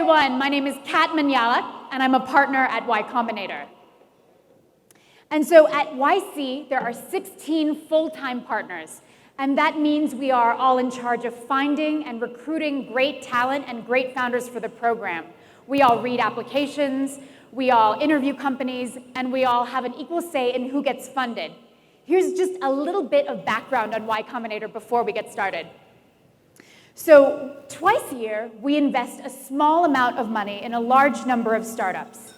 everyone. My name is Kat Manalac, and I'm a partner at Y Combinator. And so at YC, there are 16 full-time partners, and that means we are all in charge of finding and recruiting great talent and great founders for the program. We all read applications, we all interview companies, and we all have an equal say in who gets funded. Here's just a little bit of background on Y Combinator before we get started. So twice a year, we invest a small amount of money in a large number of startups.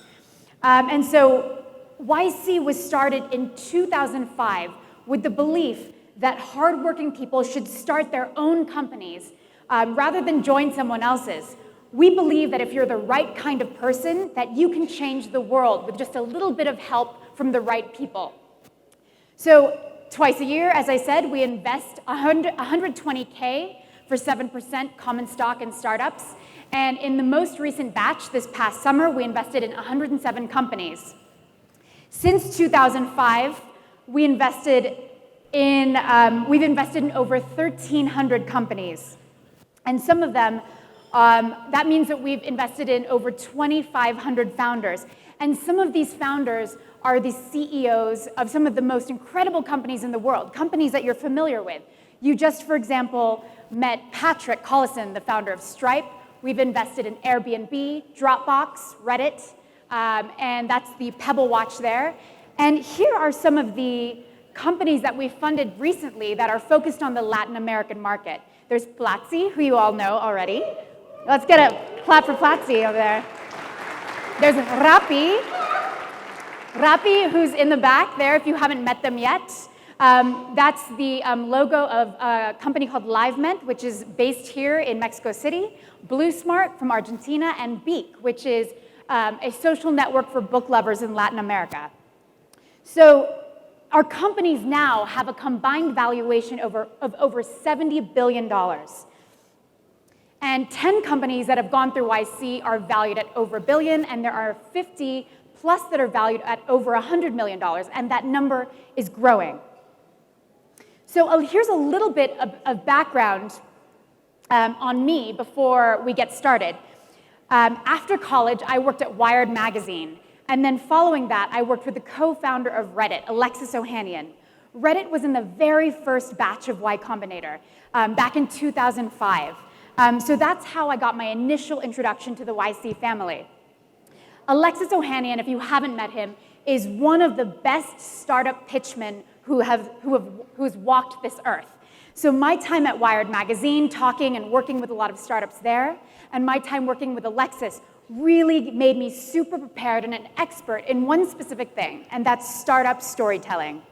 And so YC was started in 2005 with the belief that hardworking people should start their own companies rather than join someone else's. We believe that if you're the right kind of person, that you can change the world with just a little bit of help from the right people. So twice a year, as I said, we invest $120K for 7% common stock in startups. And in the most recent batch this past summer, we invested in 107 companies. Since 2005, we've invested in over 1,300 companies. And some of them, that means that we've invested in over 2,500 founders. And some of these founders are the CEOs of some of the most incredible companies in the world, companies that you're familiar with. You just, for example, met Patrick Collison, the founder of Stripe. We've invested in Airbnb, Dropbox, Reddit, and that's the Pebble watch there. And here are some of the companies that we've funded recently that are focused on the Latin American market. There's Platzi, who you all know already. Let's get a clap for Platzi over there. There's Rappi, who's in the back there if you haven't met them yet. That's the logo of a company called LiveMent, which is based here in Mexico City, BlueSmart from Argentina, and Beak, which is a social network for book lovers in Latin America. So our companies now have a combined valuation of over $70 billion. And 10 companies that have gone through YC are valued at over $1 billion, and there are 50 plus that are valued at over $100 million, and that number is growing. So here's a little bit of background on me before we get started. After college, I worked at Wired magazine, and then following that, I worked with the co-founder of Reddit, Alexis Ohanian. Reddit was in the very first batch of Y Combinator back in 2005. So that's how I got my initial introduction to the YC family. Alexis Ohanian, if you haven't met him, is one of the best startup pitchmen who's walked this earth. So my time at Wired magazine, talking and working with a lot of startups there, and my time working with Alexis really made me super prepared and an expert in one specific thing, and that's startup storytelling.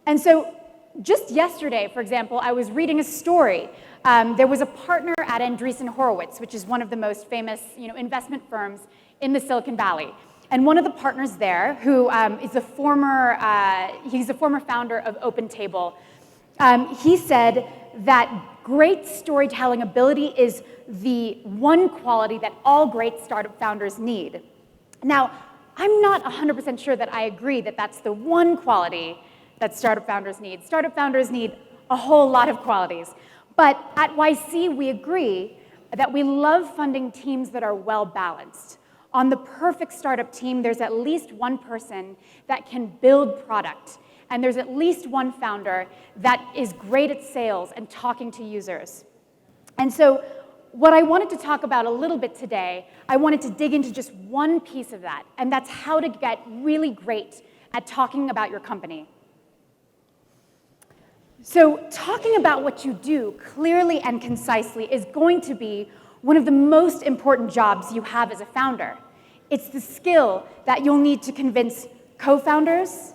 And so just yesterday, for example, I was reading a story. There was a partner at Andreessen Horowitz, which is one of the most famous investment firms in the Silicon Valley. And one of the partners there, who is he's a former founder of OpenTable, he said that great storytelling ability is the one quality that all great startup founders need. Now, I'm not 100% sure that I agree that that's the one quality that startup founders need. Startup founders need a whole lot of qualities. But at YC, we agree that we love funding teams that are well-balanced. On the perfect startup team, there's at least one person that can build product, and there's at least one founder that is great at sales and talking to users. And so what I wanted to talk about a little bit today, I wanted to dig into just one piece of that, and that's how to get really great at talking about your company. So talking about what you do clearly and concisely is going to be one of the most important jobs you have as a founder. It's the skill that you'll need to convince co-founders,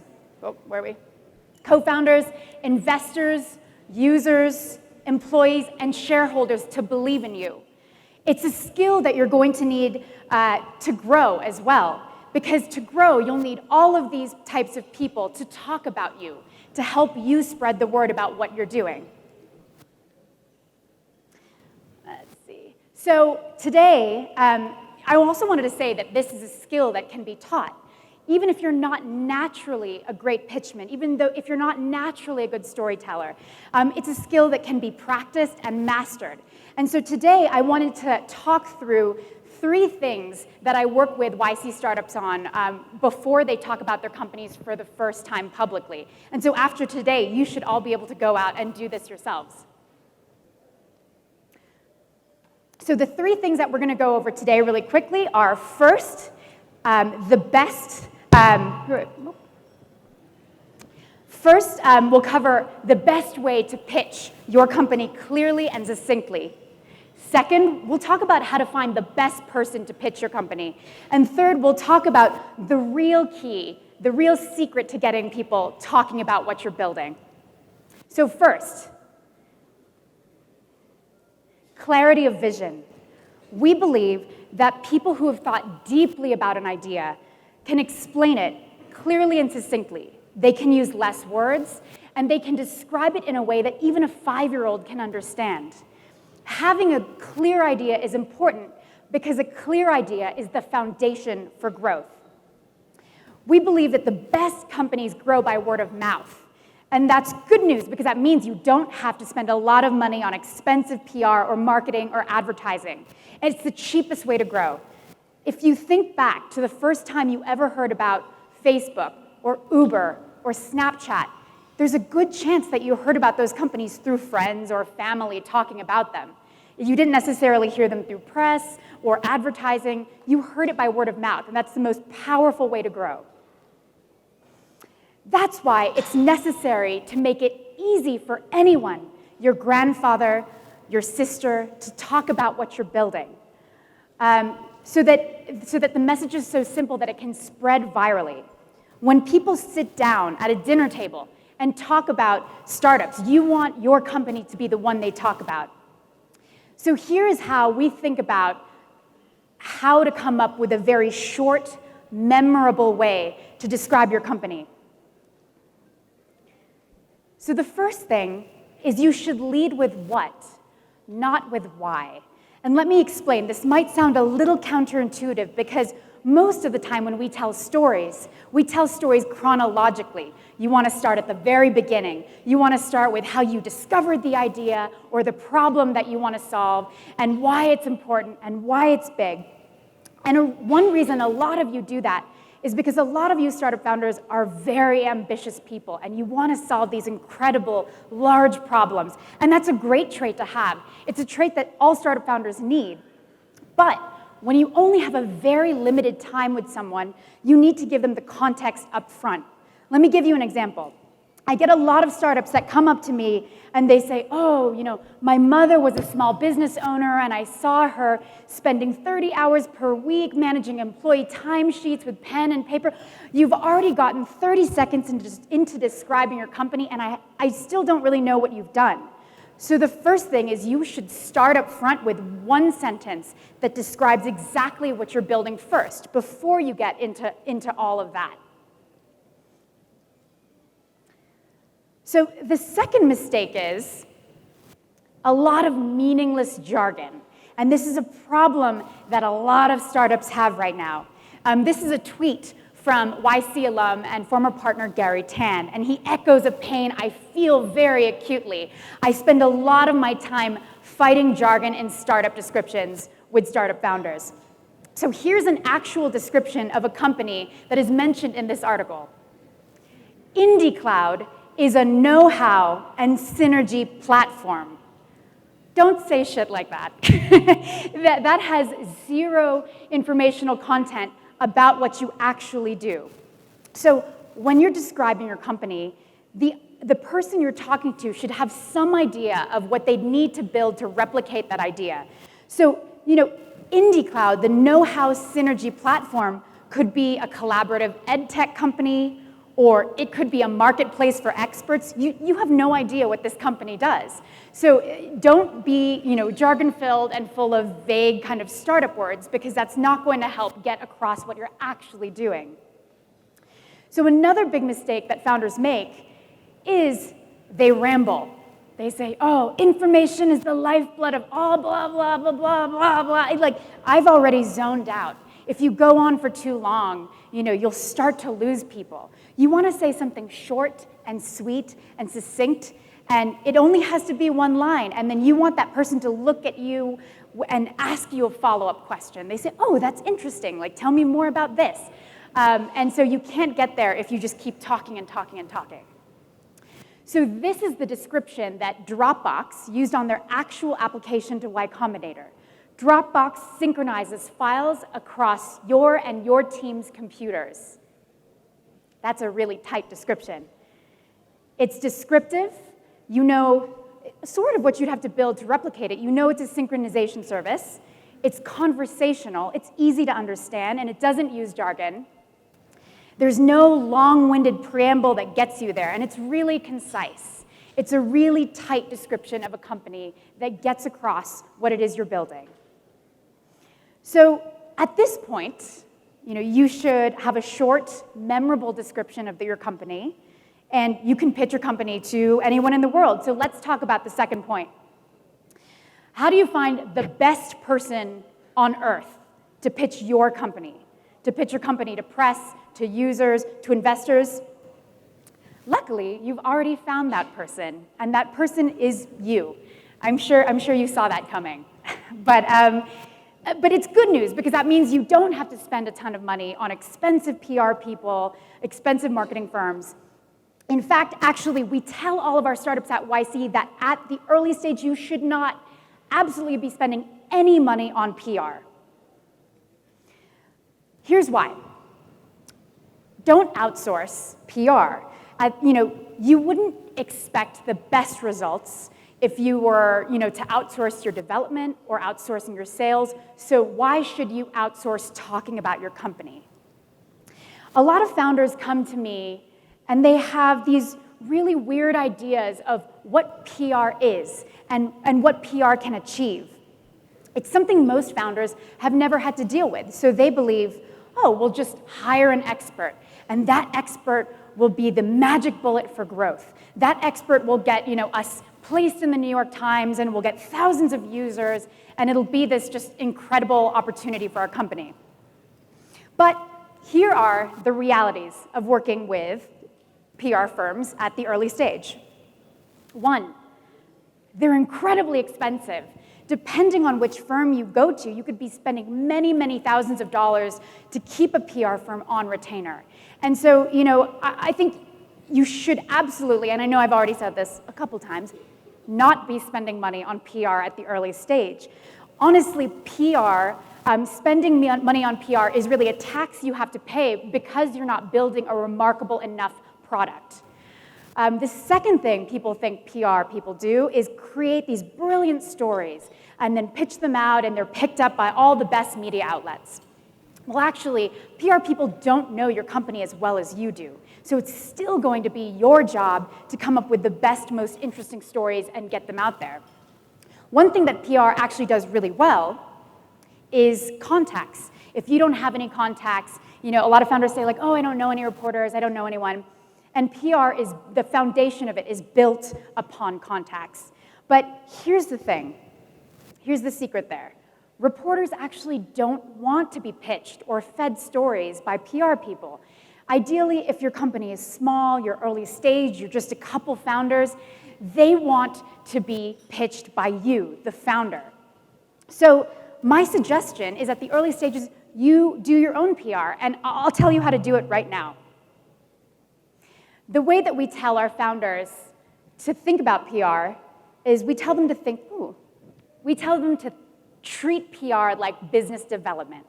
co-founders, investors, users, employees, and shareholders to believe in you. It's a skill that you're going to need to grow as well, because to grow, you'll need all of these types of people to talk about you, to help you spread the word about what you're doing. Let's see. So today, I also wanted to say that this is a skill that can be taught. even if you're not naturally a great pitchman, if you're not naturally a good storyteller. It's a skill that can be practiced and mastered. And so today I wanted to talk through 3 things that I work with YC startups on before they talk about their companies for the first time publicly. And so after today, you should all be able to go out and do this yourselves. So the 3 things that we're going to go over today really quickly are, first, we'll cover the best way to pitch your company clearly and succinctly. Second, we'll talk about how to find the best person to pitch your company. And third, we'll talk about the real key, the real secret to getting people talking about what you're building. So first, clarity of vision. We believe that people who have thought deeply about an idea can explain it clearly and succinctly. They can use less words, and they can describe it in a way that even a 5-year-old can understand. Having a clear idea is important because a clear idea is the foundation for growth. We believe that the best companies grow by word of mouth. And that's good news because that means you don't have to spend a lot of money on expensive PR or marketing or advertising. And it's the cheapest way to grow. If you think back to the first time you ever heard about Facebook or Uber or Snapchat, there's a good chance that you heard about those companies through friends or family talking about them. You didn't necessarily hear them through press or advertising. You heard it by word of mouth, and that's the most powerful way to grow. That's why it's necessary to make it easy for anyone, your grandfather, your sister, to talk about what you're building, so that the message is so simple that it can spread virally. When people sit down at a dinner table and talk about startups, you want your company to be the one they talk about. So here is how we think about how to come up with a very short, memorable way to describe your company. So the first thing is you should lead with what, not with why. And let me explain. This might sound a little counterintuitive because most of the time when we tell stories chronologically. You want to start at the very beginning. You want to start with how you discovered the idea or the problem that you want to solve and why it's important and why it's big. And one reason a lot of you do that is because a lot of you startup founders are very ambitious people and you want to solve these incredible, large problems. And that's a great trait to have. It's a trait that all startup founders need. But when you only have a very limited time with someone, you need to give them the context up front. Let me give you an example. I get a lot of startups that come up to me and they say, oh, my mother was a small business owner and I saw her spending 30 hours per week managing employee timesheets with pen and paper. You've already gotten 30 seconds into describing your company and I still don't really know what you've done. So the first thing is you should start up front with one sentence that describes exactly what you're building first before you get into all of that. So the second mistake is a lot of meaningless jargon. And this is a problem that a lot of startups have right now. This is a tweet from YC alum and former partner Gary Tan, and he echoes a pain I feel very acutely. I spend a lot of my time fighting jargon in startup descriptions with startup founders. So here's an actual description of a company that is mentioned in this article. IndieCloud is a know-how and synergy platform. Don't say shit like that. that has zero informational content about what you actually do. So when you're describing your company, the person you're talking to should have some idea of what they need to build to replicate that idea. So, IndieCloud, the know-how synergy platform, could be a collaborative ed tech company, or it could be a marketplace for experts. You have no idea what this company does. So don't be jargon-filled and full of vague kind of startup words, because that's not going to help get across what you're actually doing. So another big mistake that founders make is they ramble. They say, oh, information is the lifeblood of all blah, blah, blah, blah, blah, blah. Like, I've already zoned out. If you go on for too long, you'll start to lose people. You want to say something short and sweet and succinct, and it only has to be one line, and then you want that person to look at you and ask you a follow-up question. They say, oh, that's interesting, like tell me more about this. And so you can't get there if you just keep talking and talking and talking. So this is the description that Dropbox used on their actual application to Y Combinator. Dropbox synchronizes files across your and your team's computers. That's a really tight description. It's descriptive. You know sort of what you'd have to build to replicate it. You know it's a synchronization service. It's conversational. It's easy to understand, and it doesn't use jargon. There's no long-winded preamble that gets you there, and it's really concise. It's a really tight description of a company that gets across what it is you're building. So at this point, you should have a short, memorable description of your company, and you can pitch your company to anyone in the world. So let's talk about the second point. How do you find the best person on earth to pitch your company? To pitch your company to press, to users, to investors? Luckily, you've already found that person, and that person is you. I'm sure you saw that coming. But it's good news, because that means you don't have to spend a ton of money on expensive PR people, expensive marketing firms. In fact, actually, we tell all of our startups at YC that at the early stage, you should not absolutely be spending any money on PR. Here's why. Don't outsource PR. You wouldn't expect the best results if you were, to outsource your development or outsourcing your sales. So why should you outsource talking about your company? A lot of founders come to me, and they have these really weird ideas of what PR is and what PR can achieve. It's something most founders have never had to deal with. So they believe, oh, we'll just hire an expert, and that expert will be the magic bullet for growth. That expert will get, us placed in the New York Times, and we'll get thousands of users, and it'll be this just incredible opportunity for our company. But here are the realities of working with PR firms at the early stage. One, they're incredibly expensive. Depending on which firm you go to, you could be spending many, many thousands of dollars to keep a PR firm on retainer. And so, I think you should absolutely, and I know I've already said this a couple times, not be spending money on PR at the early stage. Honestly, spending money on PR is really a tax you have to pay because you're not building a remarkable enough product. The second thing people think PR people do is create these brilliant stories and then pitch them out, and they're picked up by all the best media outlets. Well, actually, PR people don't know your company as well as you do. So it's still going to be your job to come up with the best, most interesting stories and get them out there. One thing that PR actually does really well is contacts. If you don't have any contacts, a lot of founders say like, oh, I don't know any reporters, I don't know anyone. And PR is, the foundation of it is built upon contacts. But here's the thing. Here's the secret there. Reporters actually don't want to be pitched or fed stories by PR people. Ideally, if your company is small, you're early stage, you're just a couple founders, they want to be pitched by you, the founder. So my suggestion is at the early stages, you do your own PR, and I'll tell you how to do it right now. The way that we tell our founders to think about PR is we tell them to treat PR like business development.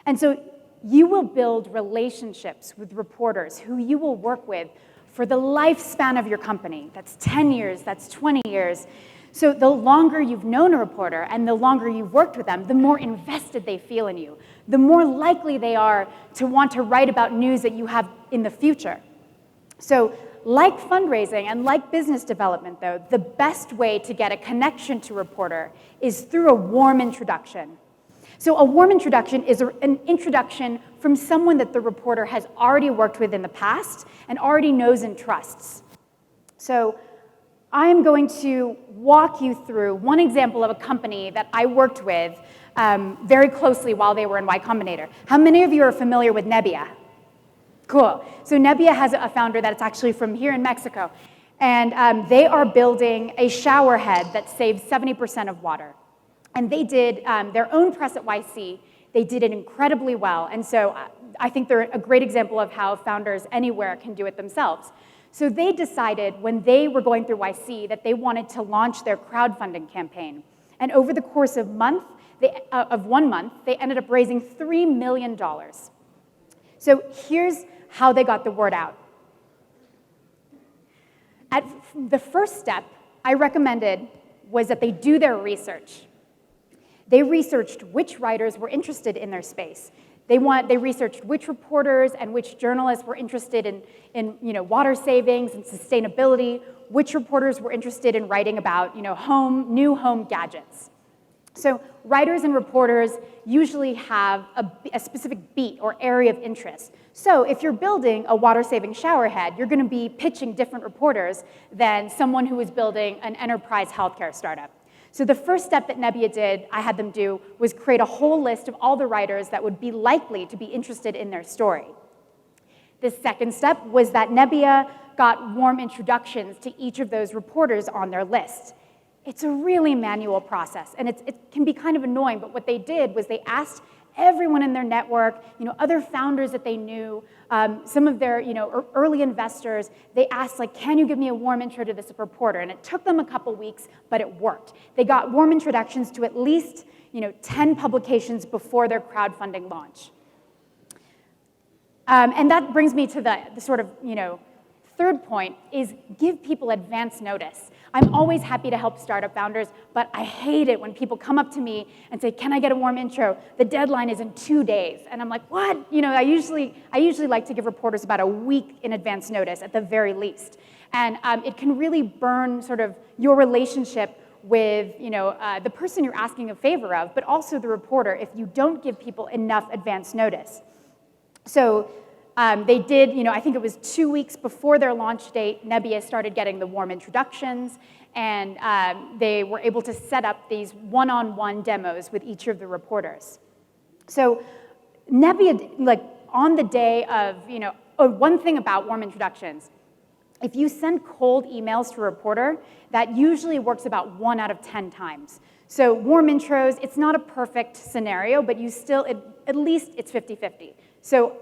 And so you will build relationships with reporters who you will work with for the lifespan of your company. That's 10 years, that's 20 years. So the longer you've known a reporter and the longer you've worked with them, the more invested they feel in you, the more likely they are to want to write about news that you have in the future. So like fundraising and like business development, though, the best way to get a connection to a reporter is through a warm introduction. So a warm introduction is an introduction from someone that the reporter has already worked with in the past and already knows and trusts. So I'm going to walk you through one example of a company that I worked with very closely while they were in Y Combinator. How many of you are familiar with Nebbia? Cool. So Nebbia has a founder that's actually from here in Mexico. And they are building a shower head that saves 70% of water. And they did their own press at YC. They did it incredibly well. And so I think they're a great example of how founders anywhere can do it themselves. So they decided when they were going through YC that they wanted to launch their crowdfunding campaign. And over the course of 1 month, they ended up raising $3 million. So here's how they got the word out. The first step I recommended was that they do their research. They researched which writers were interested in their space. They researched which reporters and which journalists were interested in water savings and sustainability, which reporters were interested in writing about new home gadgets. So writers and reporters usually have a specific beat or area of interest. So if you're building a water-saving shower head, you're going to be pitching different reporters than someone who is building an enterprise healthcare startup. So the first step that Nebbia I had them do, was create a whole list of all the writers that would be likely to be interested in their story. The second step was that Nebbia got warm introductions to each of those reporters on their list. It's a really manual process, and it can be kind of annoying, but what they did was they asked everyone in their network, other founders that they knew, some of their early investors, they asked, like, can you give me a warm intro to this reporter? And it took them a couple weeks, but it worked. They got warm introductions to at least 10 publications before their crowdfunding launch. And that brings me to the sort of, third point is give people advance notice. I'm always happy to help startup founders, but I hate it when people come up to me and say, can I get a warm intro? The deadline is in 2 days. And I'm like, what? I usually like to give reporters about a week in advance notice at the very least. And it can really burn sort of your relationship with the person you're asking a favor of, but also the reporter if you don't give people enough advance notice. So they did, I think it was 2 weeks before their launch date, Nebbia started getting the warm introductions, and they were able to set up these one-on-one demos with each of the reporters. So Nebbia, on the day of, one thing about warm introductions, if you send cold emails to a reporter, that usually works about 1 out of 10 times. So warm intros, it's not a perfect scenario, but you still, at least it's 50-50. So,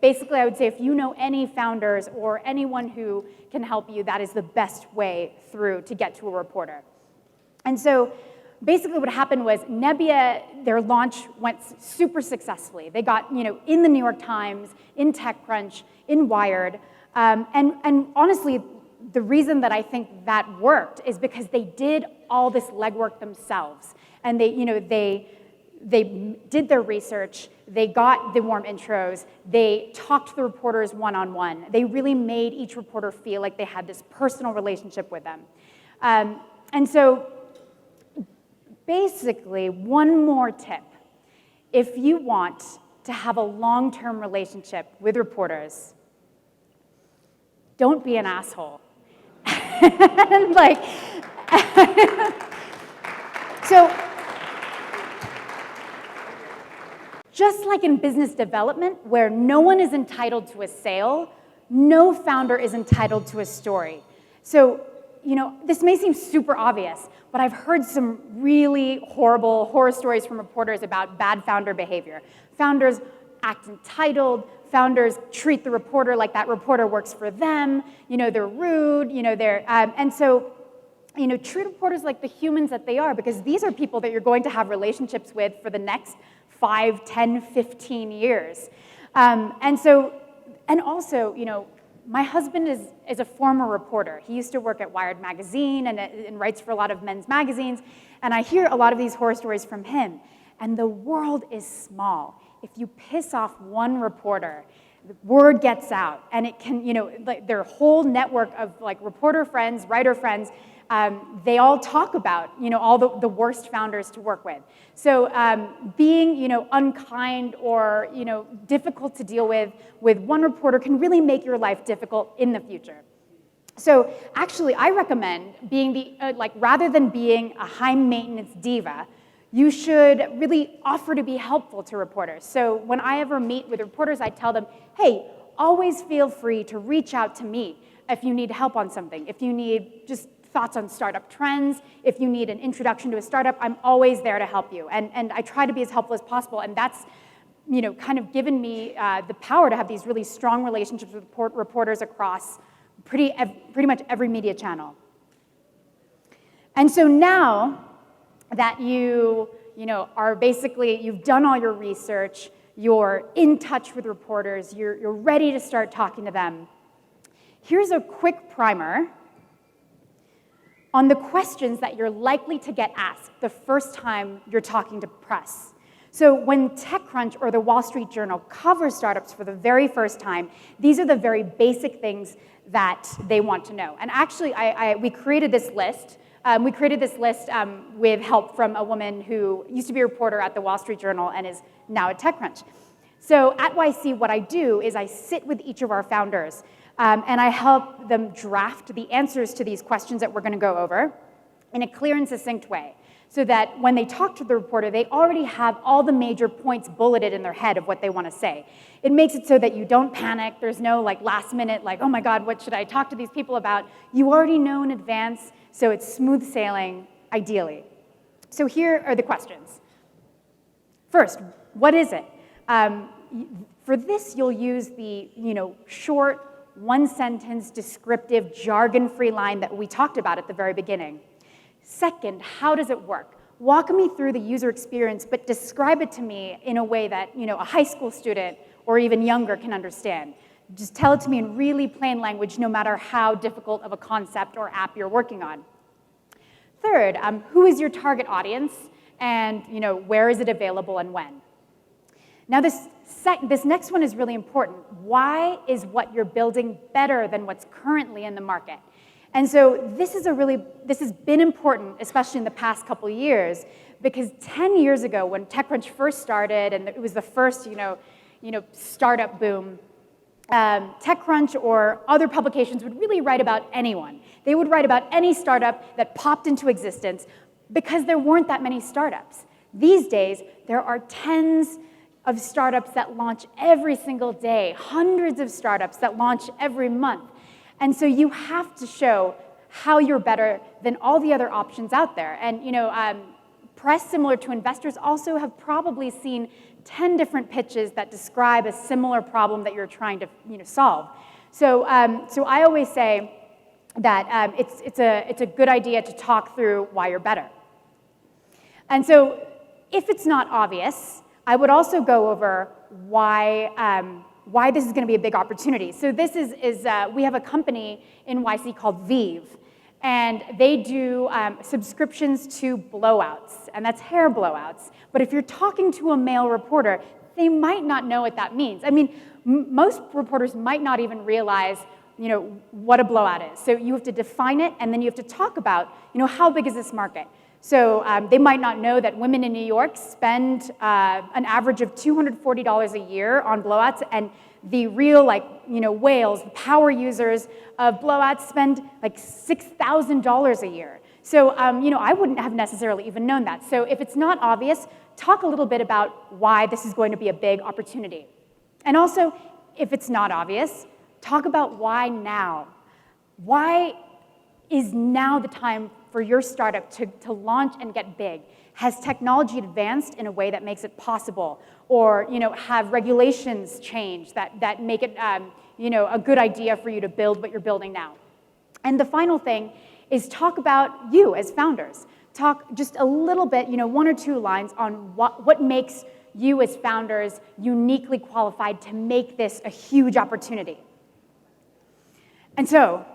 basically I would say if you know any founders or anyone who can help you, that is the best way through to get to a reporter. And so basically what happened was Nebbia, their launch went super successfully. They got, in the New York Times, in TechCrunch, in Wired, and honestly, the reason that I think that worked is because they did all this legwork themselves. And they did their research, they got the warm intros, they talked to the reporters one-on-one. They really made each reporter feel like they had this personal relationship with them. And so basically, one more tip. If you want to have a long-term relationship with reporters, don't be an asshole. So, just like in business development, where no one is entitled to a sale, no founder is entitled to a story. So, this may seem super obvious, but I've heard some really horrible horror stories from reporters about bad founder behavior. Founders act entitled, founders treat the reporter like that reporter works for them, they're rude, and so, treat reporters like the humans that they are, because these are people that you're going to have relationships with for the next 5, 10, 15 years. And also, my husband is a former reporter. He used to work at Wired magazine and writes for a lot of men's magazines, and I hear a lot of these horror stories from him. And the world is small. If you piss off one reporter, the word gets out, and it can, their whole network of reporter friends, writer friends, they all talk about, all the worst founders to work with. So being, unkind or, difficult to deal with one reporter can really make your life difficult in the future. So actually, I recommend being rather than being a high maintenance diva, you should really offer to be helpful to reporters. So when I ever meet with reporters, I tell them, hey, always feel free to reach out to me if you need help on something, if you need just thoughts on startup trends, if you need an introduction to a startup, I'm always there to help you. And I try to be as helpful as possible, and that's kind of given me the power to have these really strong relationships with reporters across pretty much every media channel. And so now that you've done all your research, you're in touch with reporters, you're ready to start talking to them, here's a quick primer on the questions that you're likely to get asked the first time you're talking to press. So when TechCrunch or the Wall Street Journal cover startups for the very first time, these are the very basic things that they want to know. And actually, we created this list. With help from a woman who used to be a reporter at the Wall Street Journal and is now at TechCrunch. So at YC, what I do is I sit with each of our founders, and I help them draft the answers to these questions that we're going to go over in a clear and succinct way, so that when they talk to the reporter, they already have all the major points bulleted in their head of what they want to say. It makes it so that you don't panic. There's no last minute, oh my God, what should I talk to these people about? You already know in advance, so it's smooth sailing, ideally. So here are the questions. First, what is it? For this, you'll use the short, one-sentence, descriptive, jargon-free line that we talked about at the very beginning. Second, how does it work? Walk me through the user experience, but describe it to me in a way that a high school student or even younger can understand. Just tell it to me in really plain language, no matter how difficult of a concept or app you're working on. Third, who is your target audience, and where is it available and when? Now this next one is really important. Why is what you're building better than what's currently in the market? And so this has been important, especially in the past couple of years, because 10 years ago when TechCrunch first started, and it was the first startup boom, TechCrunch or other publications would really write about anyone. They would write about any startup that popped into existence because there weren't that many startups. These days, there are tens of startups that launch every single day, hundreds of startups that launch every month. And so you have to show how you're better than all the other options out there. And press, similar to investors, also have probably seen 10 different pitches that describe a similar problem that you're trying to solve. So I always say that it's a good idea to talk through why you're better. And so if it's not obvious, I would also go over why this is going to be a big opportunity. So this is we have a company in YC called Vive, and they do subscriptions to blowouts, and that's hair blowouts. But if you're talking to a male reporter, they might not know what that means. I mean, most reporters might not even realize what a blowout is. So you have to define it, and then you have to talk about how big is this market. So they might not know that women in New York spend an average of $240 a year on blowouts, and the real whales, the power users of blowouts spend $6,000 a year. So I wouldn't have necessarily even known that. So if it's not obvious, talk a little bit about why this is going to be a big opportunity. And also, if it's not obvious, talk about why now. Why is now the time for your startup to launch and get big? Has technology advanced in a way that makes it possible? Or have regulations changed that make it a good idea for you to build what you're building now? And the final thing is talk about you as founders. Talk just a little bit, one or two lines on what makes you as founders uniquely qualified to make this a huge opportunity. And so,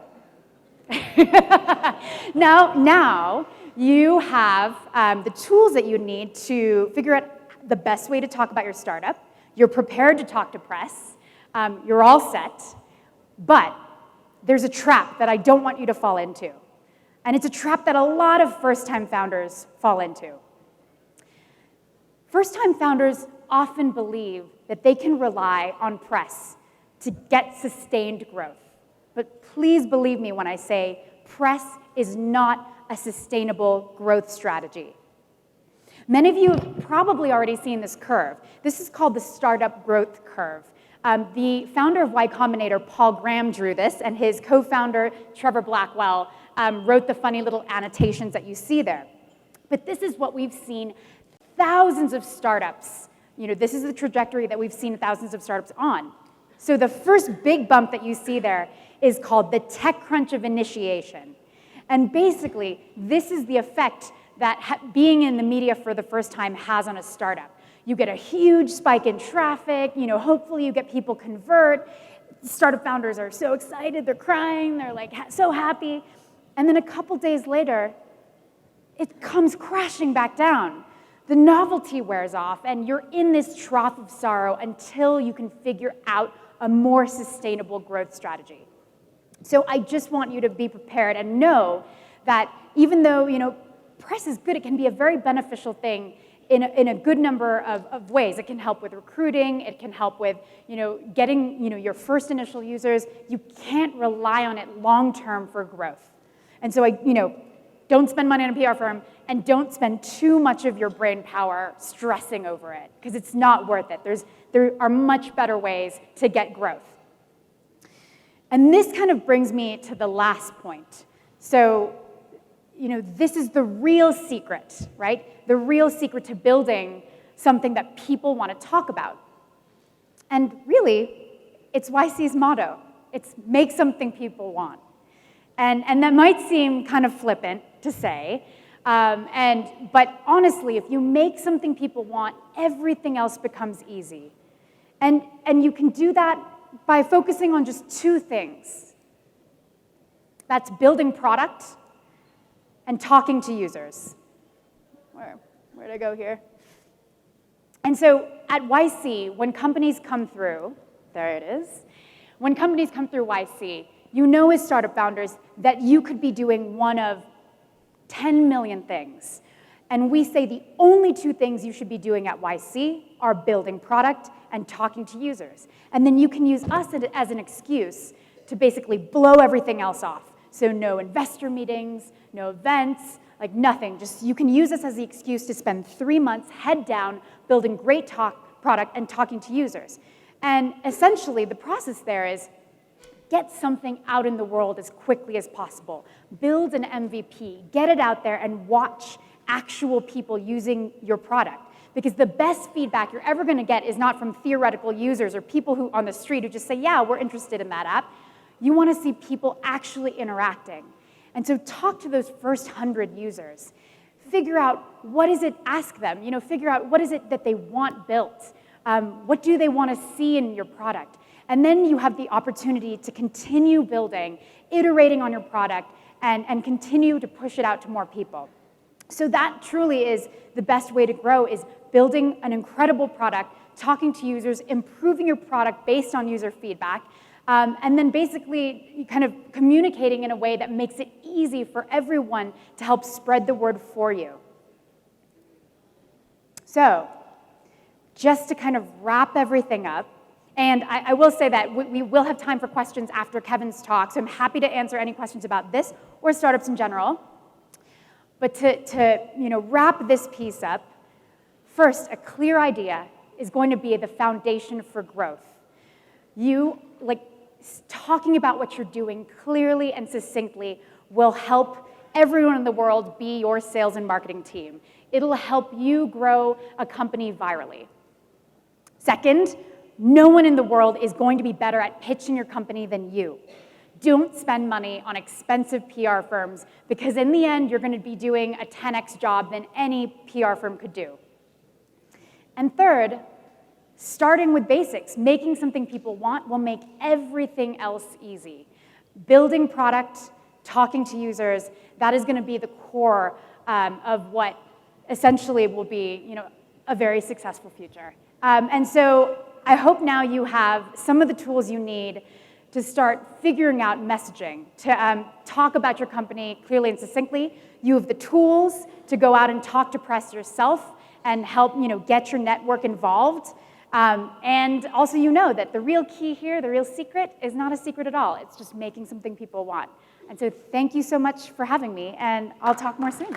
now you have the tools that you need to figure out the best way to talk about your startup. You're prepared to talk to press. You're all set. But there's a trap that I don't want you to fall into. And it's a trap that a lot of first-time founders fall into. First-time founders often believe that they can rely on press to get sustained growth. but please believe me when I say press is not a sustainable growth strategy. Many of you have probably already seen this curve. This is called the startup growth curve. The founder of Y Combinator, Paul Graham, drew this, and his co-founder, Trevor Blackwell, wrote the funny little annotations that you see there. But this is what we've seen thousands of startups. This is the trajectory that we've seen thousands of startups on. So the first big bump that you see there is called the tech crunch of initiation. And basically, this is the effect that being in the media for the first time has on a startup. You get a huge spike in traffic, hopefully you get people convert. Startup founders are so excited, they're crying, they're like so happy. And then a couple days later, it comes crashing back down. The novelty wears off, and you're in this trough of sorrow until you can figure out a more sustainable growth strategy. So I just want you to be prepared and know that even though, press is good, it can be a very beneficial thing in a good number of ways. It can help with recruiting, it can help with, getting, your first initial users. You can't rely on it long-term for growth. And so don't spend money on a PR firm, and don't spend too much of your brain power stressing over it, because it's not worth it. There are much better ways to get growth. And this kind of brings me to the last point. So, this is the real secret, right? The real secret to building something that people want to talk about. And really, it's YC's motto. It's make something people want. And that might seem kind of flippant to say, but honestly, if you make something people want, everything else becomes easy. And you can do that by focusing on just two things. That's building product and talking to users. Where'd I go here? And so at YC, when companies come through, there it is, when companies come through YC, as startup founders that you could be doing one of 10 million things. And we say the only two things you should be doing at YC are building product and talking to users. And then you can use us as an excuse to basically blow everything else off. So no investor meetings, no events, like nothing. Just you can use us as the excuse to spend 3 months head down building great product and talking to users. And essentially the process there is get something out in the world as quickly as possible. Build an MVP, get it out there, and watch actual people using your product. Because the best feedback you're ever going to get is not from theoretical users or people who on the street who just say, yeah, we're interested in that app. You want to see people actually interacting. And so talk to those first 100 users. Figure out what is it, ask them, figure out what is it that they want built. What do they want to see in your product? And then you have the opportunity to continue building, iterating on your product, and continue to push it out to more people. So that truly is the best way to grow, is building an incredible product, talking to users, improving your product based on user feedback, and then basically kind of communicating in a way that makes it easy for everyone to help spread the word for you. So just to kind of wrap everything up, and I will say that we will have time for questions after Kevin's talk, so I'm happy to answer any questions about this or startups in general. But to wrap this piece up, first, a clear idea is going to be the foundation for growth. Talking about what you're doing clearly and succinctly will help everyone in the world be your sales and marketing team. It'll help you grow a company virally. Second, no one in the world is going to be better at pitching your company than you. Don't spend money on expensive PR firms, because in the end, you're going to be doing a 10x job than any PR firm could do. And third, starting with basics, making something people want will make everything else easy. Building product, talking to users, that is going to be the core of what essentially will be a very successful future. And so I hope now you have some of the tools you need to start figuring out messaging, to talk about your company clearly and succinctly. You have the tools to go out and talk to press yourself and help get your network involved. And also you know that the real key here, the real secret, is not a secret at all. It's just making something people want. And so thank you so much for having me, and I'll talk more soon.